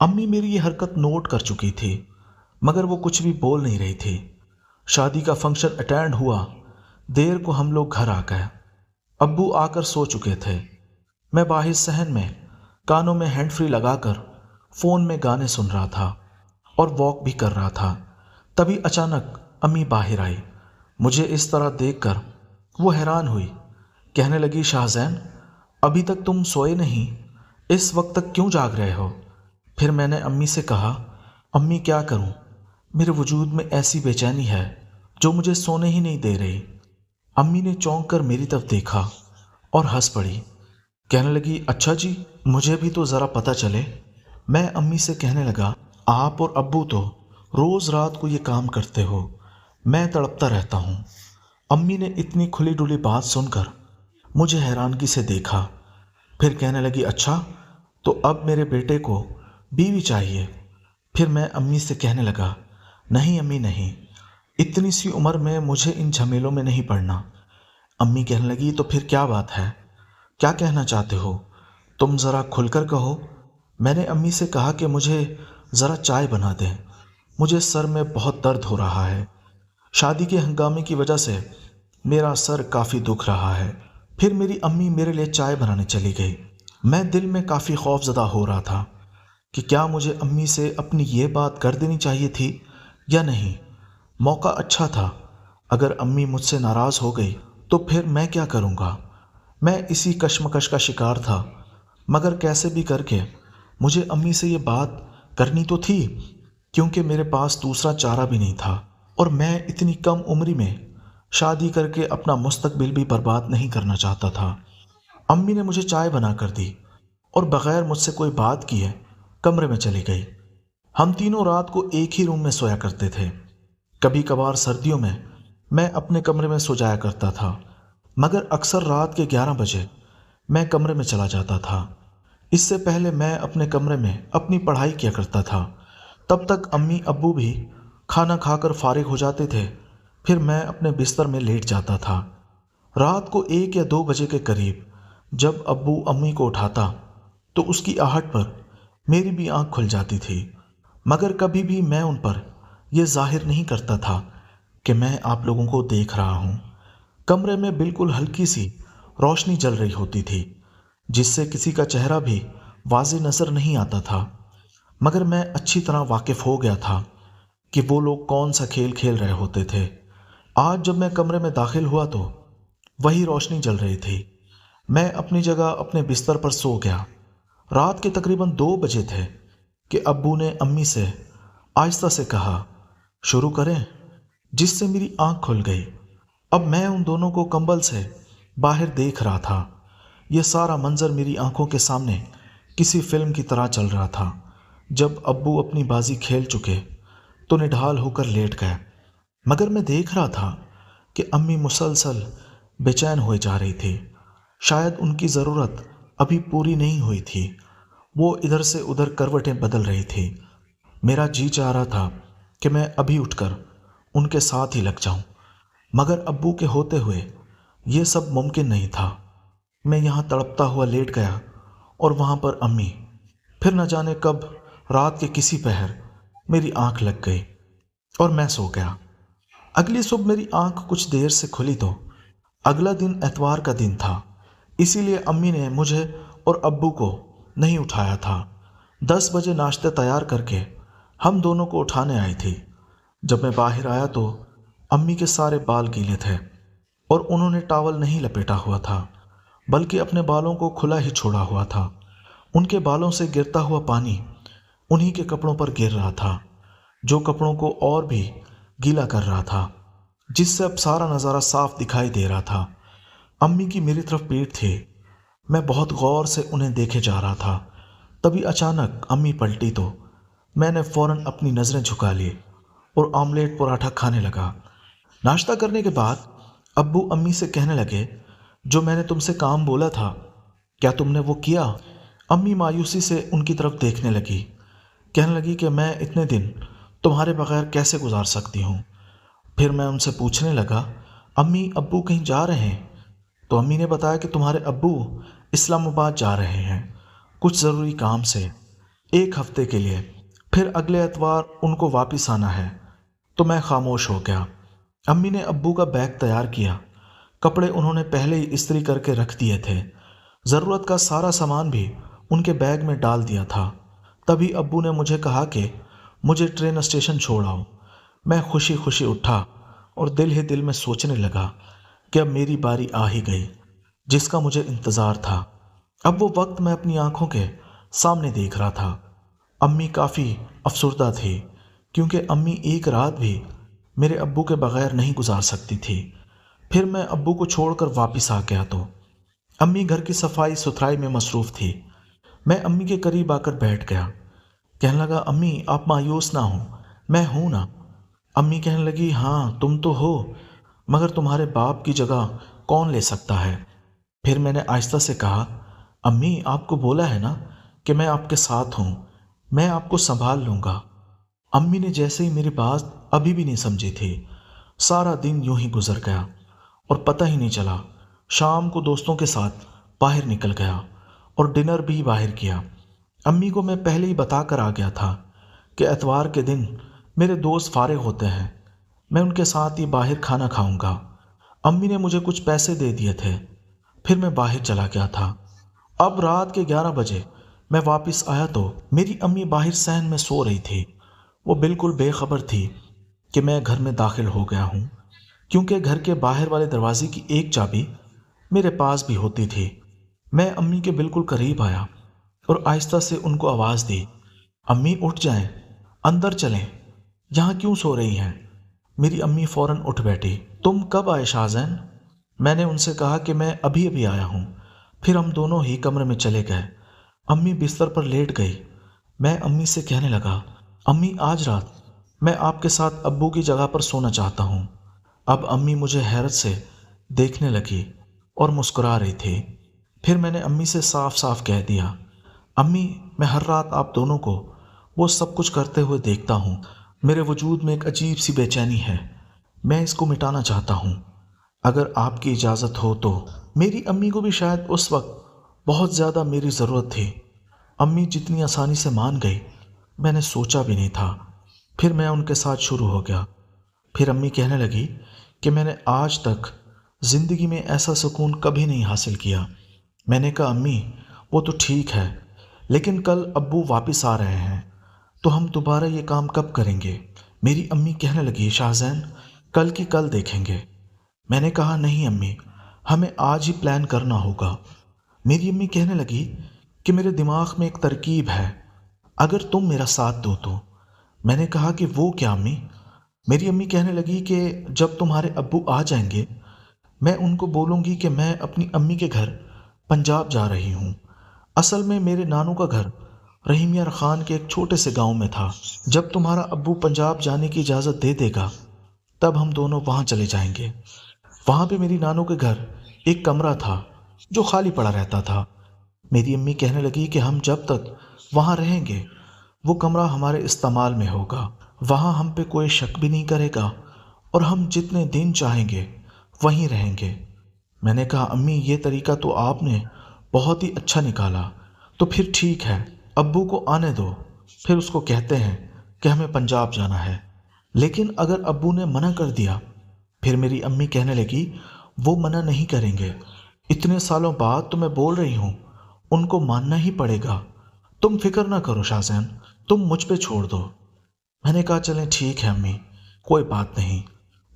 امی میری یہ حرکت نوٹ کر چکی تھی، مگر وہ کچھ بھی بول نہیں رہی تھی۔ شادی کا فنکشن اٹینڈ ہوا، دیر کو ہم لوگ گھر آ گئے۔ ابو آ کر سو چکے تھے۔ میں باہر صحن میں کانوں میں ہینڈ فری لگا کر فون میں گانے سن رہا تھا اور واک بھی کر رہا تھا۔ تبھی اچانک امی باہر آئی۔ مجھے اس طرح دیکھ کر وہ حیران ہوئی، کہنے لگی شاہ زین، ابھی تک تم سوئے نہیں، اس وقت تک کیوں جاگ رہے ہو؟ پھر میں نے امی سے کہا، امی کیا کروں، میرے وجود میں ایسی بے چینی ہے جو مجھے سونے ہی نہیں دے رہی۔ امی نے چونک کر میری طرف دیکھا اور ہنس پڑی، کہنے لگی اچھا جی، مجھے بھی تو ذرا پتہ چلے۔ میں امی سے کہنے لگا، آپ اور ابو تو روز رات کو یہ کام کرتے ہو، میں تڑپتا رہتا ہوں۔ امی نے اتنی کھلی ڈلی بات سن کر مجھے حیرانگی سے دیکھا، پھر کہنے لگی اچھا تو اب میرے بیٹے کو بیوی چاہیے۔ پھر میں امی سے کہنے لگا، نہیں امی نہیں، اتنی سی عمر میں مجھے ان جھمیلوں میں نہیں پڑنا۔ امی کہنے لگی تو پھر کیا بات ہے، کیا کہنا چاہتے ہو، تم ذرا کھل کر کہو۔ میں نے امی سے کہا کہ مجھے ذرا چائے بنا دیں، مجھے سر میں بہت درد ہو رہا ہے، شادی کے ہنگامے کی وجہ سے میرا سر کافی دکھ رہا ہے۔ پھر میری امی میرے لیے چائے بنانے چلی گئی۔ میں دل میں کافی خوف زدہ ہو رہا تھا کہ کیا مجھے امی سے اپنی یہ بات کر دینی چاہیے تھی یا نہیں۔ موقع اچھا تھا، اگر امی مجھ سے ناراض ہو گئی تو پھر میں کیا کروں گا۔ میں اسی کشمکش کا شکار تھا، مگر کیسے بھی کر کے مجھے امی سے یہ بات کرنی تو تھی، کیونکہ میرے پاس دوسرا چارہ بھی نہیں تھا، اور میں اتنی کم عمری میں شادی کر کے اپنا مستقبل بھی برباد نہیں کرنا چاہتا تھا۔ امی نے مجھے چائے بنا کر دی اور بغیر مجھ سے کوئی بات کیے کمرے میں چلی گئی۔ ہم تینوں رات کو ایک ہی روم میں سویا کرتے تھے۔ کبھی کبھار سردیوں میں اپنے کمرے میں سو جایا کرتا تھا، مگر اکثر رات کے 11 بجے میں کمرے میں چلا جاتا تھا۔ اس سے پہلے میں اپنے کمرے میں اپنی پڑھائی کیا کرتا تھا۔ تب تک امی ابو بھی کھانا کھا کر فارغ ہو جاتے تھے، پھر میں اپنے بستر میں لیٹ جاتا تھا۔ رات کو 1 یا 2 بجے کے قریب جب ابو امی کو اٹھاتا تو اس کی آہٹ پر میری بھی آنکھ کھل جاتی تھی، مگر کبھی بھی میں ان پر یہ ظاہر نہیں کرتا تھا کہ میں آپ لوگوں کو دیکھ رہا ہوں۔ کمرے میں بالکل ہلکی سی روشنی جل رہی ہوتی تھی، جس سے کسی کا چہرہ بھی واضح نظر نہیں آتا تھا، مگر میں اچھی طرح واقف ہو گیا تھا کہ وہ لوگ کون سا کھیل کھیل رہے ہوتے تھے۔ آج جب میں کمرے میں داخل ہوا تو وہی روشنی جل رہی تھی۔ میں اپنی جگہ اپنے بستر پر سو گیا۔ رات کے تقریباً 2 بجے تھے کہ ابو نے امی سے آہستہ سے کہا، شروع کریں، جس سے میری آنکھ کھل گئی۔ اب میں ان دونوں کو کمبل سے باہر دیکھ رہا تھا۔ یہ سارا منظر میری آنکھوں کے سامنے کسی فلم کی طرح چل رہا تھا۔ جب ابو اپنی بازی کھیل چکے تو نڈھال ہو کر لیٹ گئے، مگر میں دیکھ رہا تھا کہ امی مسلسل بے چین ہوئے جا رہی تھی۔ شاید ان کی ضرورت ابھی پوری نہیں ہوئی تھی، وہ ادھر سے ادھر کروٹیں بدل رہی تھی۔ میرا جی چاہ رہا تھا کہ میں ابھی اٹھ کر ان کے ساتھ ہی لگ جاؤں، مگر ابو کے ہوتے ہوئے یہ سب ممکن نہیں تھا۔ میں یہاں تڑپتا ہوا لیٹ گیا اور وہاں پر امی۔ پھر نہ جانے کب رات کے کسی پہر میری آنکھ لگ گئی اور میں سو گیا۔ اگلی صبح میری آنکھ کچھ دیر سے کھلی تو اگلا دن اتوار کا دن تھا، اسی لیے امی نے مجھے اور ابو کو نہیں اٹھایا تھا۔ 10 بجے ناشتے تیار کر کے ہم دونوں کو اٹھانے آئی تھی۔ جب میں باہر آیا تو امی کے سارے بال گیلے تھے اور انہوں نے ٹاول نہیں لپیٹا ہوا تھا، بلکہ اپنے بالوں کو کھلا ہی چھوڑا ہوا تھا۔ ان کے بالوں سے گرتا ہوا پانی انہی کے کپڑوں پر گر رہا تھا، جو کپڑوں کو اور بھی گیلا کر رہا تھا، جس سے اب سارا نظارہ صاف دکھائی دے رہا تھا۔ امی کی میری طرف پیٹھ تھی، میں بہت غور سے انہیں دیکھے جا رہا تھا۔ تبھی اچانک امی پلٹی تو میں نے فوراً اپنی نظریں جھکا لی اور آملیٹ پراٹھا کھانے لگا۔ ناشتہ کرنے کے بعد ابو امی سے کہنے لگے، جو میں نے تم سے کام بولا تھا کیا تم نے وہ کیا؟ امی مایوسی سے ان کی طرف دیکھنے لگی، کہنے لگی کہ میں اتنے دن تمہارے بغیر کیسے گزار سکتی ہوں۔ پھر میں ان سے پوچھنے لگا، امی ابو کہیں جا رہے ہیں؟ تو امی نے بتایا کہ تمہارے ابو اسلام آباد جا رہے ہیں کچھ ضروری کام سے۔ 1 ہفتے کے لیے، پھر اگلے اتوار ان کو واپس آنا ہے۔ تو میں خاموش ہو گیا۔ امی نے ابو کا بیگ تیار کیا۔ کپڑے انہوں نے پہلے ہی استری کر کے رکھ دیے تھے۔ ضرورت کا سارا سامان بھی ان کے بیگ میں ڈال دیا تھا۔ تبھی ابو نے مجھے کہا کہ مجھے ٹرین اسٹیشن چھوڑ آؤ۔ میں خوشی خوشی اٹھا اور دل ہی دل میں سوچنے لگا کہ اب میری باری آ ہی گئی، جس کا مجھے انتظار تھا۔ اب وہ وقت میں اپنی آنکھوں کے سامنے دیکھ رہا تھا۔ امی کافی افسردہ تھی، کیونکہ امی ایک رات بھی میرے ابو کے بغیر نہیں گزار سکتی تھی۔ پھر میں ابو کو چھوڑ کر واپس آ گیا تو امی گھر کی صفائی ستھرائی میں مصروف تھی۔ میں امی کے قریب آ کر بیٹھ گیا۔ کہنے لگا، امی آپ مایوس نہ ہوں، میں ہوں نا۔ امی کہنے لگی، ہاں تم تو ہو، مگر تمہارے باپ کی جگہ کون لے سکتا ہے؟ پھر میں نے آہستہ سے کہا، امی آپ کو بولا ہے نا کہ میں آپ کے ساتھ ہوں، میں آپ کو سنبھال لوں گا۔ امی نے جیسے ہی میری بات ابھی بھی نہیں سمجھی تھی۔ سارا دن یوں ہی گزر گیا اور پتہ ہی نہیں چلا۔ شام کو دوستوں کے ساتھ باہر نکل گیا اور ڈنر بھی باہر کیا۔ امی کو میں پہلے ہی بتا کر آ گیا تھا کہ اتوار کے دن میرے دوست فارغ ہوتے ہیں، میں ان کے ساتھ ہی باہر کھانا کھاؤں گا۔ امی نے مجھے کچھ پیسے دے دیے تھے، پھر میں باہر چلا گیا تھا۔ اب رات کے 11 بجے میں واپس آیا تو میری امی باہر صحن میں سو رہی تھی۔ وہ بالکل بے خبر تھی کہ میں گھر میں داخل ہو گیا ہوں، کیونکہ گھر کے باہر والے دروازے کی ایک چابی میرے پاس بھی ہوتی تھی۔ میں امی کے بالکل قریب آیا اور آہستہ سے ان کو آواز دی، امی اٹھ جائیں، اندر چلیں، یہاں کیوں سو رہی ہیں؟ میری امی فوراً اٹھ بیٹھی۔ تم کب آئے شاہزین؟ میں نے ان سے کہا کہ میں ابھی ابھی آیا ہوں۔ پھر ہم دونوں ہی کمرے میں چلے گئے۔ امی بستر پر لیٹ گئی۔ میں امی سے کہنے لگا، امی آج رات میں آپ کے ساتھ ابو کی جگہ پر سونا چاہتا ہوں۔ اب امی مجھے حیرت سے دیکھنے لگی اور مسکرا رہی تھی۔ پھر میں نے امی سے صاف صاف کہہ دیا، امی میں ہر رات آپ دونوں کو وہ سب کچھ کرتے ہوئے دیکھتا ہوں۔ میرے وجود میں ایک عجیب سی بے چینی ہے، میں اس کو مٹانا چاہتا ہوں۔ اگر آپ کی اجازت ہو تو۔ میری امی کو بھی شاید اس وقت بہت زیادہ میری ضرورت تھی۔ امی جتنی آسانی سے مان گئی میں نے سوچا بھی نہیں تھا۔ پھر میں ان کے ساتھ شروع ہو گیا۔ پھر امی کہنے لگی کہ میں نے آج تک زندگی میں ایسا سکون کبھی نہیں حاصل کیا۔ میں نے کہا، امی وہ تو ٹھیک ہے، لیکن کل ابو واپس آ رہے ہیں تو ہم دوبارہ یہ کام کب کریں گے؟ میری امی کہنے لگی، شاہزین کل کی کل دیکھیں گے۔ میں نے کہا، نہیں امی، ہمیں آج ہی پلان کرنا ہوگا۔ میری امی کہنے لگی کہ میرے دماغ میں ایک ترکیب ہے، اگر تم میرا ساتھ دو تو۔ میں نے کہا کہ وہ کیا امی؟ میری امی کہنے لگی کہ جب تمہارے ابو آ جائیں گے میں ان کو بولوں گی کہ میں اپنی امی کے گھر پنجاب جا رہی ہوں۔ اصل میں میرے نانو کا گھر رحیم یار خان کے ایک چھوٹے سے گاؤں میں تھا۔ جب تمہارا ابو پنجاب جانے کی اجازت دے دے گا تب ہم دونوں وہاں چلے جائیں گے۔ وہاں پہ میری نانو کے گھر ایک کمرہ تھا جو خالی پڑا رہتا تھا۔ میری امی کہنے لگی کہ ہم جب تک وہاں رہیں گے وہ کمرہ ہمارے استعمال میں ہوگا، وہاں ہم پہ کوئی شک بھی نہیں کرے گا اور ہم جتنے دن چاہیں گے وہیں رہیں گے۔ میں نے کہا، امی یہ طریقہ تو آپ نے بہت ہی اچھا نکالا، تو پھر ٹھیک ہے، ابو کو آنے دو، پھر اس کو کہتے ہیں کہ ہمیں پنجاب جانا ہے۔ لیکن اگر ابو نے منع کر دیا؟ پھر میری امی کہنے لگی، وہ منع نہیں کریں گے، اتنے سالوں بعد تو میں بول رہی ہوں، ان کو ماننا ہی پڑے گا۔ تم فکر نہ کرو شاہزین، تم مجھ پہ چھوڑ دو۔ میں نے کہا، چلیں ٹھیک ہے امی، کوئی بات نہیں۔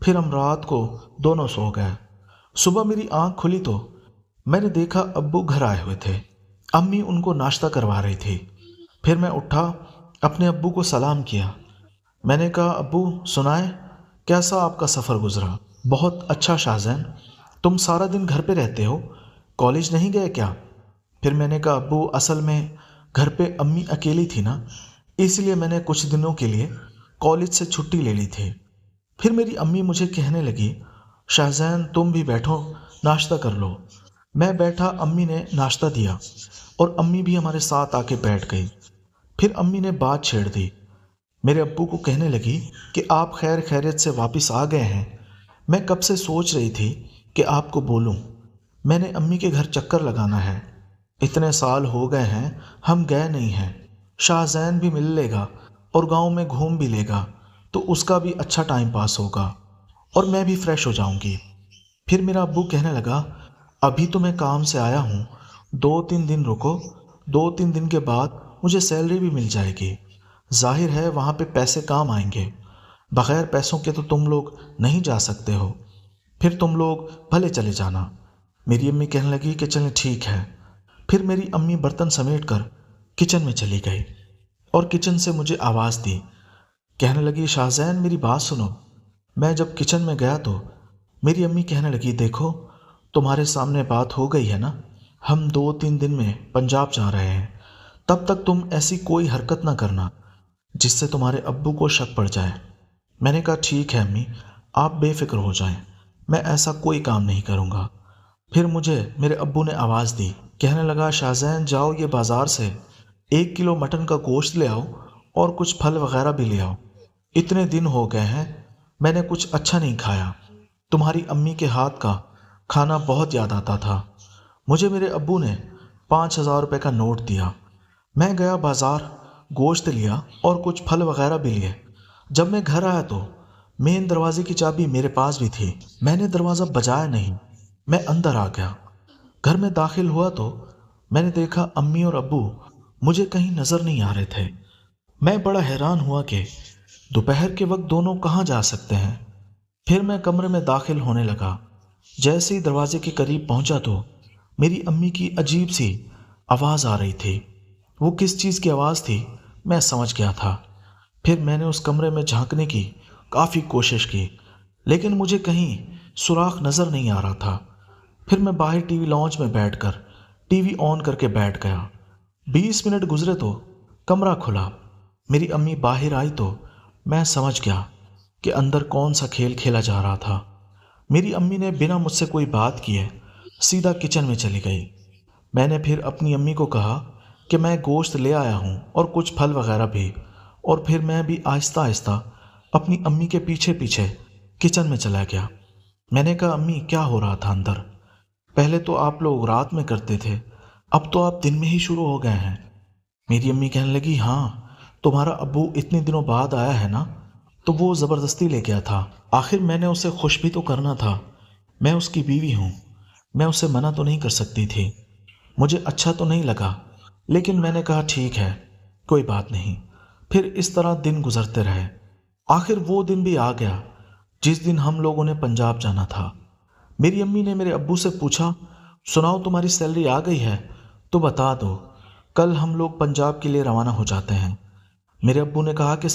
پھر ہم رات کو دونوں سو گئے۔ صبح میری آنکھ کھلی تو میں نے دیکھا ابو گھر آئے ہوئے تھے۔ امی ان کو ناشتہ کروا رہی تھی۔ پھر میں اٹھا، اپنے ابو کو سلام کیا۔ میں نے کہا، ابو سنائیں کیسا آپ کا سفر گزرا؟ بہت اچھا شاہزین، تم سارا دن گھر پہ رہتے ہو، کالج نہیں گئے کیا؟ پھر میں نے کہا، ابو اصل میں گھر پہ امی اکیلی تھی نا، اس لیے میں نے کچھ دنوں کے لیے کالج سے چھٹی لے لی تھی۔ پھر میری امی مجھے کہنے لگی، شاہزین تم بھی بیٹھو، ناشتہ کر لو۔ میں بیٹھا، امی نے ناشتہ دیا اور امی بھی ہمارے ساتھ آ کے بیٹھ گئی۔ پھر امی نے بات چھیڑ دی۔ میرے ابو کو کہنے لگی کہ آپ خیر خیریت سے واپس آ گئے ہیں، میں کب سے سوچ رہی تھی کہ آپ کو بولوں، میں نے امی کے گھر چکر لگانا ہے، اتنے سال ہو گئے ہیں ہم گئے نہیں ہیں۔ شاہزین بھی مل لے گا اور گاؤں میں گھوم بھی لے گا تو اس کا بھی اچھا ٹائم پاس ہوگا اور میں بھی فریش ہو جاؤں گی۔ پھر میرا ابو کہنے لگا، ابھی تو میں کام سے آیا ہوں، 2-3 دن رکو، 2-3 دن کے بعد مجھے سیلری بھی مل جائے گی۔ ظاہر ہے وہاں پہ پیسے کام آئیں گے، بغیر پیسوں کے تو تم لوگ نہیں جا سکتے ہو، پھر تم لوگ بھلے چلے جانا۔ میری امی کہنے لگی کہ چلیں ٹھیک ہے۔ پھر میری امی برتن سمیٹ کر کچن میں چلی گئی اور کچن سے مجھے آواز دی، کہنے لگی، شاہزین میری بات سنو۔ میں جب کچن میں گیا تو میری امی کہنے لگی، دیکھو تمہارے سامنے بات ہو گئی ہے نا، ہم 2-3 دن میں پنجاب جا رہے ہیں، تب تک تم ایسی کوئی حرکت نہ کرنا جس سے تمہارے ابو کو شک پڑ جائے۔ میں نے کہا ٹھیک ہے امی، آپ بے فکر ہو جائیں، میں ایسا کوئی کام نہیں کروں گا۔ پھر مجھے میرے ابو نے آواز دی، کہنے لگا، شاہزین جاؤ یہ بازار سے 1 کلو مٹن کا گوشت لے آؤ اور کچھ پھل وغیرہ بھی لے آؤ، اتنے دن ہو گئے ہیں میں نے کچھ اچھا نہیں کھایا، تمہاری امی کے ہاتھ کا کھانا بہت یاد آتا تھا۔ مجھے میرے ابو نے 5,000 روپے کا نوٹ دیا۔ میں گیا بازار، گوشت لیا اور کچھ پھل وغیرہ بھی لیے۔ جب میں گھر آیا تو مین دروازے کی چابی میرے پاس بھی تھی، میں نے دروازہ بجایا نہیں، میں اندر آ گیا۔ گھر میں داخل ہوا تو میں نے دیکھا امی اور ابو مجھے کہیں نظر نہیں آ رہے تھے۔ میں بڑا حیران ہوا کہ دوپہر کے وقت دونوں کہاں جا سکتے ہیں۔ پھر میں کمرے میں داخل ہونے لگا۔ جیسے ہی دروازے کے قریب پہنچا تو میری امی کی عجیب سی آواز آ رہی تھی۔ وہ کس چیز کی آواز تھی میں سمجھ گیا تھا۔ پھر میں نے اس کمرے میں جھانکنے کی کافی کوشش کی، لیکن مجھے کہیں سوراخ نظر نہیں آ رہا تھا۔ پھر میں باہر ٹی وی لاؤنج میں بیٹھ کر ٹی وی آن کر کے بیٹھ گیا۔ 20 منٹ گزرے تو کمرہ کھلا، میری امی باہر آئی تو میں سمجھ گیا کہ اندر کون سا کھیل کھیلا جا رہا تھا۔ میری امی نے بنا مجھ سے کوئی بات کیے سیدھا کچن میں چلی گئی۔ میں نے پھر اپنی امی کو کہا کہ میں گوشت لے آیا ہوں اور کچھ پھل وغیرہ بھی، اور پھر میں بھی آہستہ آہستہ اپنی امی کے پیچھے پیچھے کچن میں چلا گیا۔ میں نے کہا امی کیا ہو رہا تھا اندر؟ پہلے تو آپ لوگ رات میں کرتے تھے، اب تو آپ دن میں ہی شروع ہو گئے ہیں۔ میری امی کہنے لگی، ہاں تمہارا ابو اتنے دنوں بعد آیا ہے نا، تو وہ زبردستی لے گیا تھا، آخر میں نے اسے خوش بھی تو کرنا تھا، میں اس کی بیوی ہوں، میں اسے منع تو نہیں کر سکتی تھی۔ مجھے اچھا تو نہیں لگا، لیکن میں نے کہا ٹھیک ہے کوئی بات نہیں۔ پھر اس طرح دن گزرتے رہے۔ آخر وہ دن بھی آ گیا جس دن ہم لوگوں نے پنجاب جانا تھا۔ میری امی نے میرے ابو سے پوچھا، سناؤ تمہاری سیلری آ گئی ہے تو بتا دو، کل ہم لوگ پنجاب کے لیے روانہ ہو جاتے ہیں۔ میرے ابو نے کہا کہ